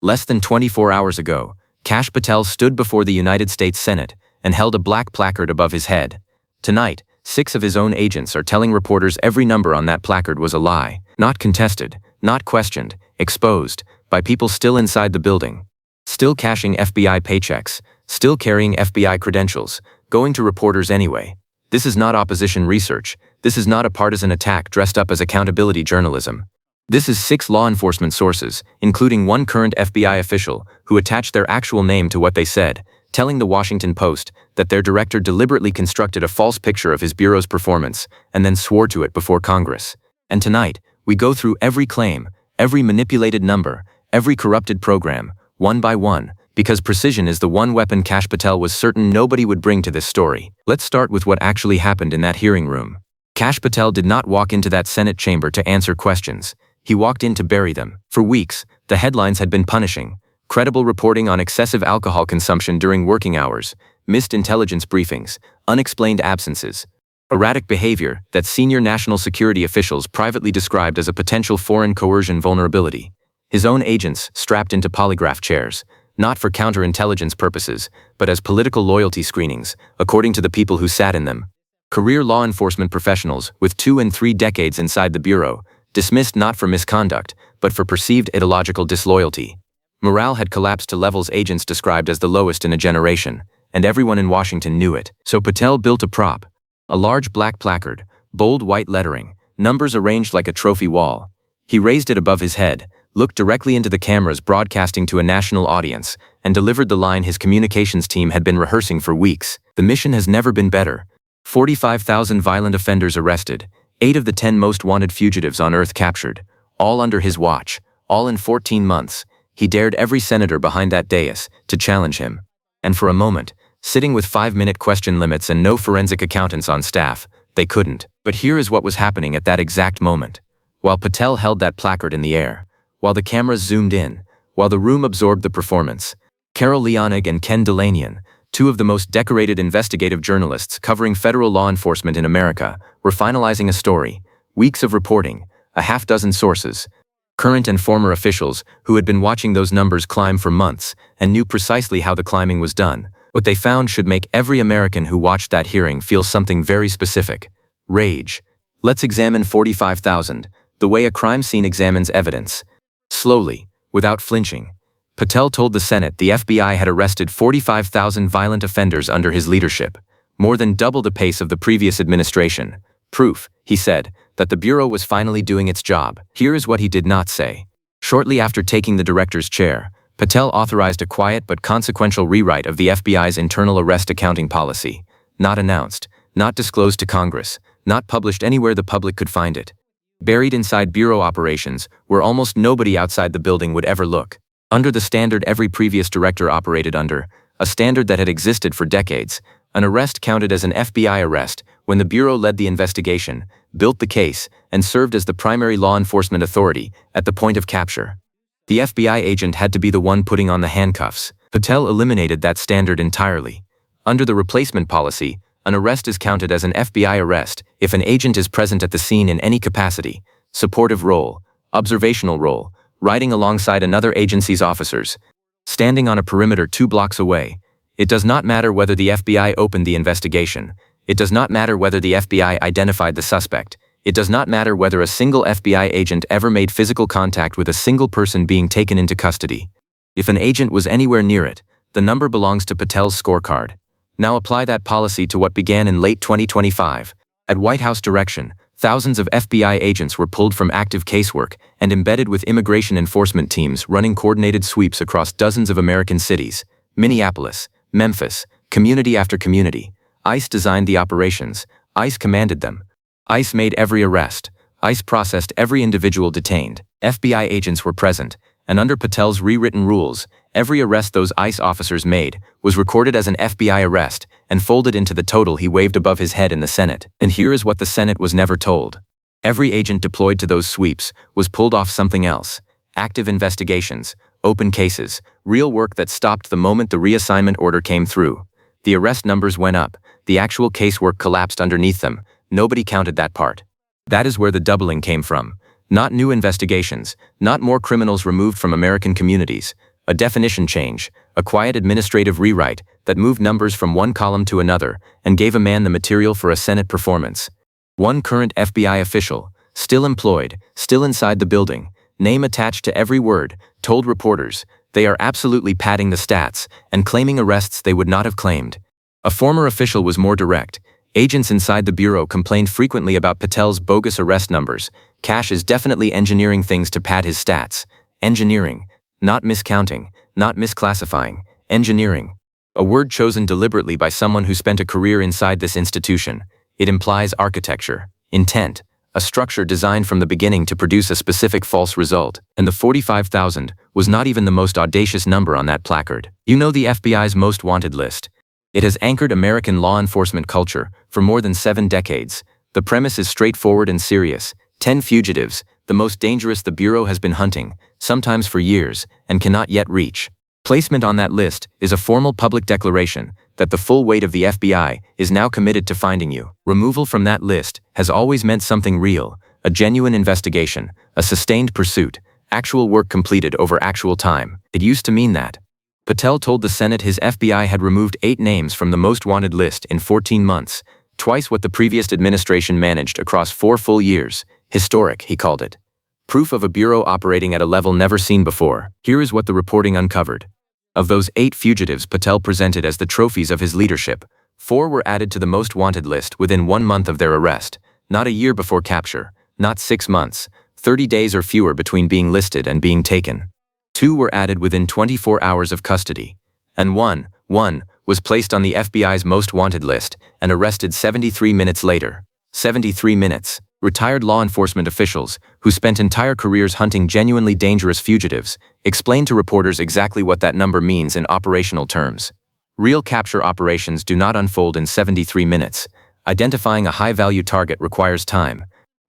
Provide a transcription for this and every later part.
Less than 24 hours ago, Patel stood before the United States Senate and held a black placard above his head. Tonight, 6 of his own agents are telling reporters every number on that placard was a lie, not contested, not questioned, exposed, by people still inside the building. Still cashing FBI paychecks, still carrying FBI credentials, going to reporters anyway. This is not opposition research. This is not a partisan attack dressed up as accountability journalism. This is 6 law enforcement sources, including one current FBI official, who attached their actual name to what they said, telling the Washington Post that their director deliberately constructed a false picture of his bureau's performance and then swore to it before Congress. And tonight, we go through every claim, every manipulated number, every corrupted program, one by one, because precision is the one weapon Patel was certain nobody would bring to this story. Let's start with what actually happened in that hearing room. Patel did not walk into that Senate chamber to answer questions. He walked in to bury them. For weeks, the headlines had been punishing. Credible reporting on excessive alcohol consumption during working hours, missed intelligence briefings, unexplained absences, erratic behavior that senior national security officials privately described as a potential foreign coercion vulnerability. His own agents strapped into polygraph chairs, not for counterintelligence purposes, but as political loyalty screenings, according to the people who sat in them. Career law enforcement professionals with 2 and 3 decades inside the bureau, dismissed not for misconduct, but for perceived ideological disloyalty. Morale had collapsed to levels agents described as the lowest in a generation, and everyone in Washington knew it. So Patel built a prop. A large black placard, bold white lettering, numbers arranged like a trophy wall. He raised it above his head, looked directly into the cameras broadcasting to a national audience, and delivered the line his communications team had been rehearsing for weeks. The mission has never been better. 45,000 violent offenders arrested, 8 of the 10 most wanted fugitives on Earth captured, all under his watch, all in 14 months. He dared every senator behind that dais to challenge him. And for a moment, sitting with 5-minute question limits and no forensic accountants on staff, they couldn't. But here is what was happening at that exact moment. While Patel held that placard in the air, while the cameras zoomed in, while the room absorbed the performance, Carol Leonig and Ken Delanian, 2 of the most decorated investigative journalists covering federal law enforcement in America, were finalizing a story. Weeks of reporting, a half-dozen sources, current and former officials who had been watching those numbers climb for months and knew precisely how the climbing was done. What they found should make every American who watched that hearing feel something very specific: rage. Let's examine 45,000, the way a crime scene examines evidence. Slowly, without flinching, Patel told the Senate the FBI had arrested 45,000 violent offenders under his leadership, more than double the pace of the previous administration. Proof, he said, that the Bureau was finally doing its job. Here is what he did not say. Shortly after taking the director's chair, Patel authorized a quiet but consequential rewrite of the FBI's internal arrest accounting policy. Not announced, not disclosed to Congress, not published anywhere the public could find it. Buried inside Bureau operations, where almost nobody outside the building would ever look. Under the standard every previous director operated under, a standard that had existed for decades, an arrest counted as an FBI arrest when the Bureau led the investigation, built the case, and served as the primary law enforcement authority at the point of capture. The FBI agent had to be the one putting on the handcuffs. Patel eliminated that standard entirely. Under the replacement policy, an arrest is counted as an FBI arrest if an agent is present at the scene in any capacity: supportive role, observational role, riding alongside another agency's officers, standing on a perimeter 2 blocks away. It does not matter whether the FBI opened the investigation. It does not matter whether the FBI identified the suspect. It does not matter whether a single FBI agent ever made physical contact with a single person being taken into custody. If an agent was anywhere near it, the number belongs to Patel's scorecard. Now apply that policy to what began in late 2025. At White House direction, thousands of FBI agents were pulled from active casework and embedded with immigration enforcement teams running coordinated sweeps across dozens of American cities. Minneapolis, Memphis, community after community. ICE designed the operations. ICE commanded them. ICE made every arrest. ICE processed every individual detained. FBI agents were present, and under Patel's rewritten rules, every arrest those ICE officers made was recorded as an FBI arrest and folded into the total he waved above his head in the Senate. And here is what the Senate was never told. Every agent deployed to those sweeps was pulled off something else: active investigations, open cases, real work that stopped the moment the reassignment order came through. The arrest numbers went up, the actual casework collapsed underneath them. Nobody counted that part. That is where the doubling came from. Not new investigations, not more criminals removed from American communities, A definition change, a quiet administrative rewrite that moved numbers from one column to another and gave a man the material for a Senate performance. One current FBI official, still employed, still inside the building, name attached to every word, told reporters they are absolutely padding the stats and claiming arrests they would not have claimed. A former official was more direct. Agents inside the bureau complained frequently about Patel's bogus arrest numbers. Cash is definitely engineering things to pad his stats. Engineering. Not miscounting, not misclassifying. Engineering. A word chosen deliberately by someone who spent a career inside this institution. It implies architecture, intent, a structure designed from the beginning to produce a specific false result. And the 45,000 was not even the most audacious number on that placard. You know the FBI's most wanted list. It has anchored American law enforcement culture for more than 7 decades. The premise is straightforward and serious. 10 fugitives, the most dangerous the Bureau has been hunting, sometimes for years, and cannot yet reach. Placement on that list is a formal public declaration that the full weight of the FBI is now committed to finding you. Removal from that list has always meant something real, a genuine investigation, a sustained pursuit, actual work completed over actual time. It used to mean that. Patel told the Senate his FBI had removed 8 names from the most wanted list in 14 months, twice what the previous administration managed across 4 full years. Historic, he called it. Proof of a bureau operating at a level never seen before. Here is what the reporting uncovered. Of those 8 fugitives Patel presented as the trophies of his leadership, 4 were added to the most wanted list within 1 month of their arrest, not a year before capture, not 6 months, 30 days or fewer between being listed and being taken. 2 were added within 24 hours of custody, and one was placed on the FBI's most wanted list and arrested 73 minutes later. 73 minutes. Retired law enforcement officials, who spent entire careers hunting genuinely dangerous fugitives, explained to reporters exactly what that number means in operational terms. Real capture operations do not unfold in 73 minutes. Identifying a high-value target requires time.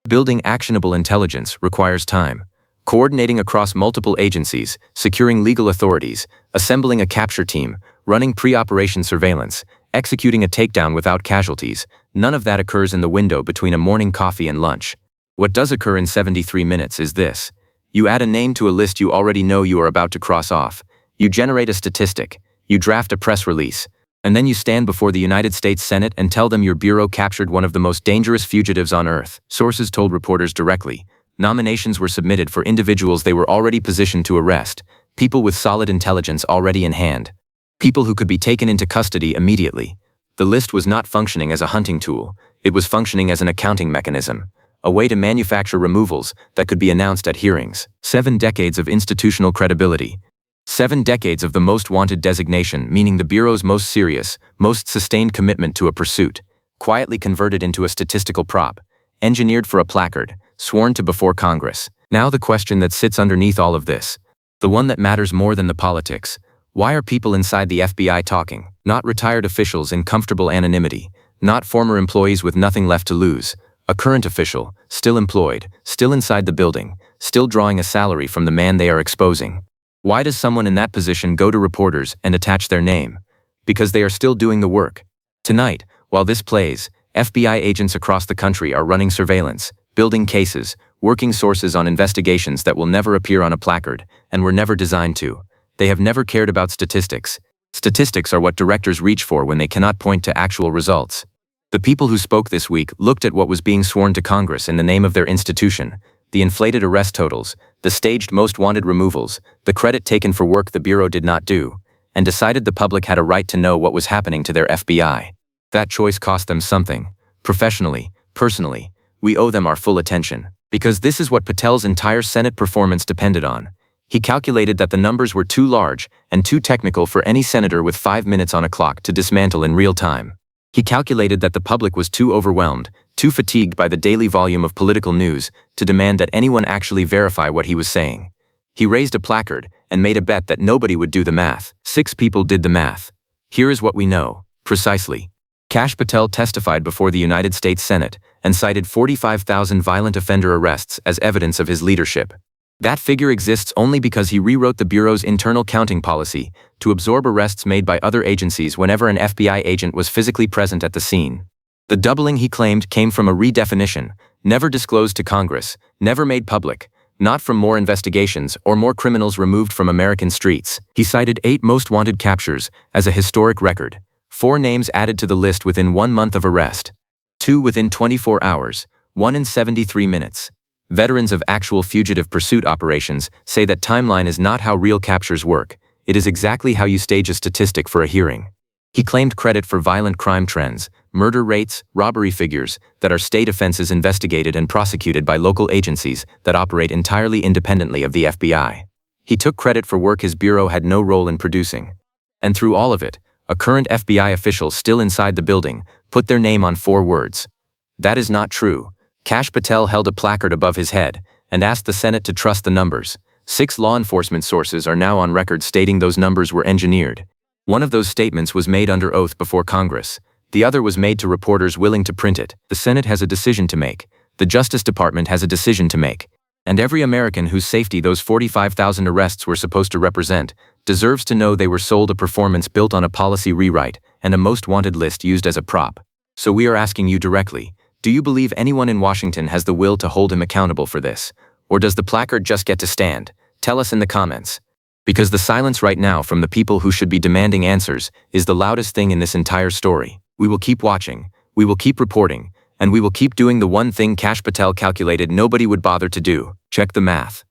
Building actionable intelligence requires time. Coordinating across multiple agencies, securing legal authorities, assembling a capture team, running pre-operation surveillance, executing a takedown without casualties, none of that occurs in the window between a morning coffee and lunch. What does occur in 73 minutes is this. You add a name to a list you already know you are about to cross off. You generate a statistic. You draft a press release. And then you stand before the United States Senate and tell them your bureau captured one of the most dangerous fugitives on earth. Sources told reporters directly. Nominations were submitted for individuals they were already positioned to arrest, people with solid intelligence already in hand, people who could be taken into custody immediately. The list was not functioning as a hunting tool, it was functioning as an accounting mechanism, a way to manufacture removals that could be announced at hearings. 7 decades of institutional credibility. 7 decades of the most wanted designation, meaning the Bureau's most serious, most sustained commitment to a pursuit, quietly converted into a statistical prop, engineered for a placard, sworn to before Congress. Now the question that sits underneath all of this, the one that matters more than the politics. Why are people inside the FBI talking? Not retired officials in comfortable anonymity, not former employees with nothing left to lose. A current official, still employed, still inside the building, still drawing a salary from the man they are exposing. Why does someone in that position go to reporters and attach their name? Because they are still doing the work. Tonight, while this plays, FBI agents across the country are running surveillance, building cases, working sources on investigations that will never appear on a placard, and were never designed to. They have never cared about statistics. Statistics are what directors reach for when they cannot point to actual results. The people who spoke this week looked at what was being sworn to Congress in the name of their institution, the inflated arrest totals, the staged most wanted removals, the credit taken for work the Bureau did not do, and decided the public had a right to know what was happening to their FBI. That choice cost them something. Professionally, personally, we owe them our full attention, because this is what Patel's entire Senate performance depended on. He calculated that the numbers were too large and too technical for any senator with 5 minutes on a clock to dismantle in real time. He calculated that the public was too overwhelmed, too fatigued by the daily volume of political news to demand that anyone actually verify what he was saying. He raised a placard and made a bet that nobody would do the math. 6 people did the math. Here is what we know, precisely. Kash Patel testified before the United States Senate and cited 45,000 violent offender arrests as evidence of his leadership. That figure exists only because he rewrote the Bureau's internal counting policy to absorb arrests made by other agencies whenever an FBI agent was physically present at the scene. The doubling he claimed came from a redefinition, never disclosed to Congress, never made public, not from more investigations or more criminals removed from American streets. He cited 8 most wanted captures as a historic record, 4 names added to the list within 1 month of arrest, 2 within 24 hours, 1 in 73 minutes. Veterans of actual fugitive pursuit operations say that timeline is not how real captures work, it is exactly how you stage a statistic for a hearing. He claimed credit for violent crime trends, murder rates, robbery figures that are state offenses investigated and prosecuted by local agencies that operate entirely independently of the FBI. He took credit for work his bureau had no role in producing. And through all of it, a current FBI official still inside the building put their name on 4 words. That is not true. Kash Patel held a placard above his head and asked the Senate to trust the numbers. 6 law enforcement sources are now on record stating those numbers were engineered. One of those statements was made under oath before Congress. The other was made to reporters willing to print it. The Senate has a decision to make. The Justice Department has a decision to make. And every American whose safety those 45,000 arrests were supposed to represent deserves to know they were sold a performance built on a policy rewrite and a most wanted list used as a prop. So we are asking you directly, do you believe anyone in Washington has the will to hold him accountable for this? Or does the placard just get to stand? Tell us in the comments. Because the silence right now from the people who should be demanding answers is the loudest thing in this entire story. We will keep watching, we will keep reporting, and we will keep doing the one thing Kash Patel calculated nobody would bother to do. Check the math.